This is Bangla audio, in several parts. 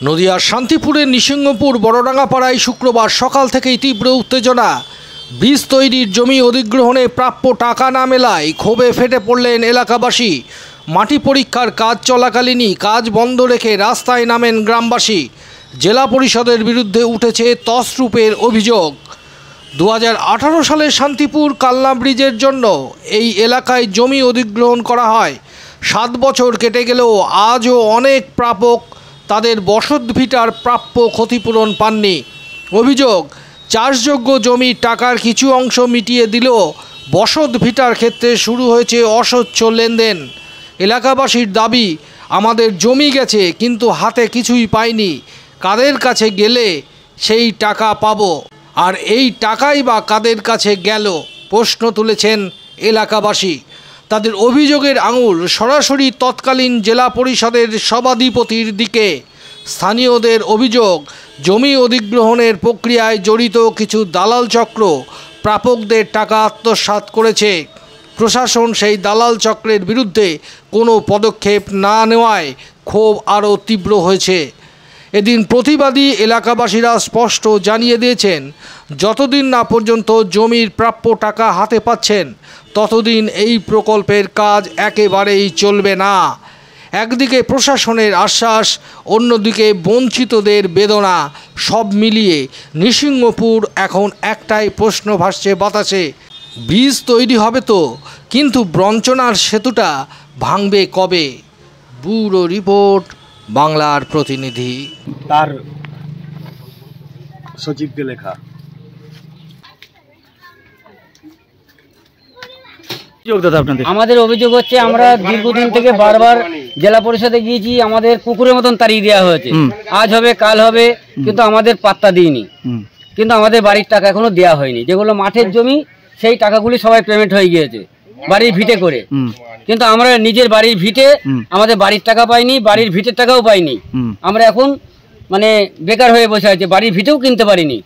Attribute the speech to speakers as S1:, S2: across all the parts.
S1: নদিয়ার শান্তিপুরের নিসিংহপুর বড়ডাঙ্গাপাড়ায় শুক্রবার সকাল থেকেই তীব্র উত্তেজনা। বীজ তৈরির জমি অধিগ্রহণে প্রাপ্য টাকা না মেলায় ক্ষোভে ফেটে পড়লেন এলাকাবাসী। মাটি পরীক্ষার কাজ চলাকালীনই কাজ বন্ধ রেখে রাস্তায় নামেন গ্রামবাসী। জেলা পরিষদের বিরুদ্ধে উঠেছে তছরূপের অভিযোগ। 2018 সালে শান্তিপুর কালনা ব্রিজের জন্য এই এলাকায় জমি অধিগ্রহণ করা হয়। 7 বছর কেটে গেলেও আজও অনেক প্রাপক তাদের বসতভিটার প্রাপ্য ক্ষতিপূরণ পাননি। অভিযোগ, চাষযোগ্য জমির টাকার কিছু অংশ মিটিয়ে দিলেও বসতভিটার ক্ষেত্রে শুরু হয়েছে অস্বচ্ছ লেনদেন। এলাকাবাসীর দাবি, আমাদের জমি গেছে কিন্তু হাতে কিছুই পাইনি, কাদের কাছে গেলে সেই টাকা পাবো, আর এই টাকাই বা কাদের কাছে গেল, প্রশ্ন তুলেছেন এলাকাবাসী। তাদের অভিযোগের আঙুল সরাসরি তৎকালীন জেলা পরিষদের সভাধিপতির দিকে। স্থানীয়দের অভিযোগ, জমি অধিগ্রহণের প্রক্রিয়ায় জড়িত কিছু দালাল চক্র প্রাপকদের টাকা আত্মসাৎ করেছে। প্রশাসন সেই দালাল চক্রের বিরুদ্ধে কোনো পদক্ষেপ না নেওয়ায় ক্ষোভ আরও তীব্র হয়েছে। এদিন প্রতিবাদী এলাকাবাসীরা স্পষ্ট জানিয়ে দিয়েছেন, যতদিন না পর্যন্ত জমির প্রাপ্য টাকা হাতে পাচ্ছেন ততদিন এই প্রকল্পের কাজ একেবারেই চলবে না। একদিকে প্রশাসনের আশ্বাস, অন্যদিকে বঞ্চিতদের বেদনা, সব মিলিয়ে নিসিংহপুর এখন একটাই প্রশ্ন ভাসছে বাতাসে, বীজ তৈরি হবে তো, কিন্তু বঞ্চনার সেতুটা ভাঙবে কবে? ব্যুরো রিপোর্ট, বাংলার প্রতিনিধি।
S2: তার সচিবকে লেখা।
S3: আমাদের অভিযোগ হচ্ছে, আমরা দীর্ঘদিন থেকে বারবার জেলা পরিষদে গিয়েছি, আমাদের কুকুরের মতন তাড়িয়ে দেওয়া হয়েছে। আজ হবে কাল হবে, কিন্তু আমাদের পাত্তা দিইনি। কিন্তু আমাদের বাড়ির টাকা এখনো দেওয়া হয়নি। যেগুলো মাঠের জমি, সেই টাকাগুলি সবাই পেমেন্ট হয়ে গিয়েছে বাড়ির ভিটে করে, কিন্তু আমরা নিজের বাড়ির ভিটে আমাদের বাড়ির টাকা পাইনি, বাড়ির ভিটের টাকাও পাইনি। আমরা এখন মানে বেকার হয়ে বসে আছি, বাড়ির ভিটেও কিনতে পারিনি।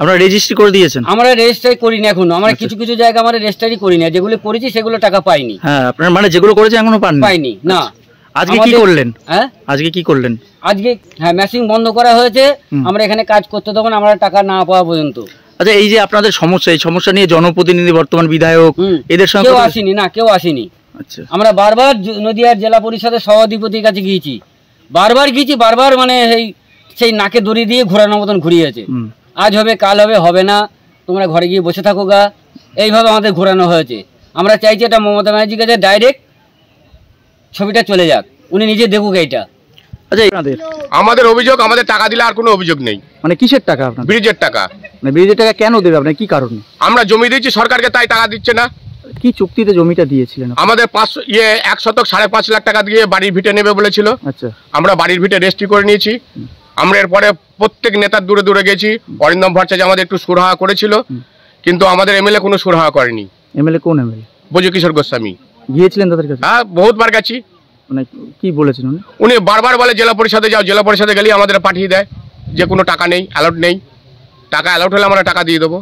S4: আপনারা রেজিস্ট্রি করে দিয়েছেন?
S3: আমরা রেজিস্ট্রি করিনি এখনো। আমরা কিছু কিছু জায়গা আমরা রেজিস্ট্রি করি না, যেগুলো করেছি সেগুলো টাকা পাইনি।
S4: হ্যাঁ, আপনারা মানে যেগুলো করেছেন এখনো পাইনি
S3: না।
S4: আজকে কি করলেন? হ্যাঁ, আজকে কি করলেন?
S3: আজকে হ্যাঁ, মেশিন বন্ধ করা হয়েছে। আমরা এখানে কাজ করতে দেবো না, আমরা টাকা না পাওয়া পর্যন্ত।
S4: আচ্ছা, এই যে আপনাদের সমস্যা, এই সমস্যা নিয়ে জনপ্রতিনিধি, বর্তমান বিধায়ক, এদের সঙ্গে
S3: কেউ আসেনি? না, কেউ আসেনি।
S4: আচ্ছা,
S3: আমরা বারবার নদিয়ার জেলা পরিষদের সভাধিপতির কাছে গিয়েছি, বারবার গিয়েছি, বারবার মানে সেই নাকে দড়ি দিয়ে ঘোরানোর মতন ঘুরিয়েছে। আজ হবে কাল হবে, হবে না, তোমরা ঘরে গিয়ে বসে থাকো গা, এইভাবে আমাদের ঘোরানো হয়েছে। আমরা চাইছি এটা মমতা ব্যানার্জির কাছে ডাইরেক্ট ছবিটা চলে যাক, উনি নিজে দেখুক এইটা।
S4: আচ্ছা,
S2: আমাদের অভিযোগ, আমাদের টাকা দিলে আর কোনো অভিযোগ নেই।
S4: মানে কিসের টাকা? আপনার
S2: ব্রিজের টাকা।
S4: মানে ব্রিজের টাকা কেন দেবে আপনার, কি কারণে?
S2: আমরা জমি দিয়েছি সরকারকে, তাই টাকা দিচ্ছে না।
S4: কি চুক্তিতে জমিটা দিয়েছিলেন?
S2: আমাদের 1 শতক 5.5 লাখ টাকা দিয়ে বাড়ির ভিটে নেবে বলেছিল। আচ্ছা, আমরা বাড়ির ভিটে রেজিস্ট্রি করে নিয়েছি। আমরা এরপরে প্রত্যেক নেতার দূরে দূরে গেছি। অরিন্দম ভট্টাচার্য আমাদের একটু সুরাহা করেছিল, কিন্তু আমাদের এমএলএ কোনো সুরাহা করেনি।
S4: এমএলএ কোন এমএলএ?
S2: ব্রজকিশোর গোস্বামী।
S4: গিয়েছিলেন তাদের কাছে?
S2: হ্যাঁ, বহুতবার গেছি।
S4: মানে কি বলেছেন উনি?
S2: উনি বারবার বলে জেলা পরিষদে যাও, জেলা পরিষদে গেলেই আমাদের পাঠিয়ে দেয় যে কোনো টাকা নেই, অ্যালাউড নেই। টাকা অ্যালাউড হলে আমরা টাকা দিয়ে দেবো।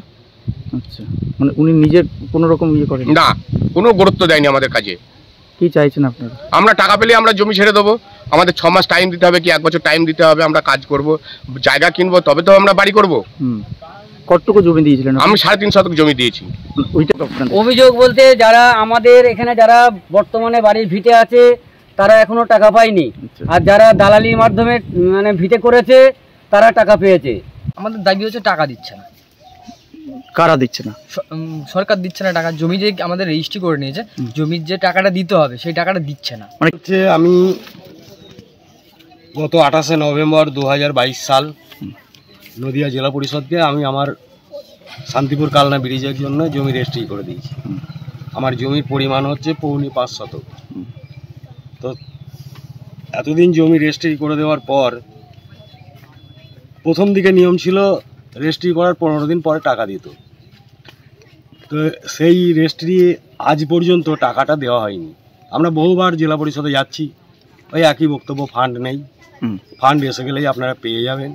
S4: আচ্ছা, মানে উনি নিজের কোনো রকম ইয়ে করেন
S2: না, কোনো গুরুত্ব দেয়নি আমাদের কাজে।
S4: কি চাইছেন আপনারা?
S2: আমরা টাকা পেলে আমরা জমি ছেড়ে দেবো। আমাদের 6 মাস টাইম দিতে হবে কি 1 বছর টাইম দিতে হবে, আমরা কাজ করব, জায়গা কিনবো, তবে তো আমরা বাড়ি করবো।
S4: কতটুকু জমি দিয়েছিলেন?
S2: আমি 3.5 শতক জমি দিয়েছি।
S3: অভিযোগ বলতে, যারা আমাদের এখানে যারা বর্তমানে বাড়ির ভিটে আছে তারা এখনো টাকা পায়নি, আর যারা দালালির মাধ্যমে মানে ভিটে করেছে তারা টাকা পেয়েছে।
S5: আমাদের দাবি হচ্ছে টাকা দিচ্ছে না।
S4: কারা দিচ্ছে না?
S5: সরকার দিচ্ছে না টাকা। জমি যে আমাদের রেজিস্ট্রি করে নিয়েছে, জমির যে টাকাটা দিতে হবে সেই টাকাটা দিচ্ছে না।
S2: মানে আমি গত 28শে নভেম্বর 2022 সাল নদিয়া জেলা পরিষদকে আমি আমার শান্তিপুর কালনা ব্রিজের জন্য জমি রেজিস্ট্রি করে দিয়েছি। আমার জমির পরিমাণ হচ্ছে 5.25 শতক। তো এতদিন জমি রেজিস্ট্রি করে দেওয়ার পর প্রথম দিকে নিয়ম ছিল রেজিস্ট্রি করার 15 দিন পরে টাকা দিত। তো সেই রেজিস্ট্রি আজ পর্যন্ত টাকাটা দেওয়া হয়নি। আমরা বহুবার জেলা পরিষদে যাচ্ছি, ওই একই বক্তব্য, ফান্ড নেই, ফান্ড এসে গেলেই আপনারা পেয়ে যাবেন।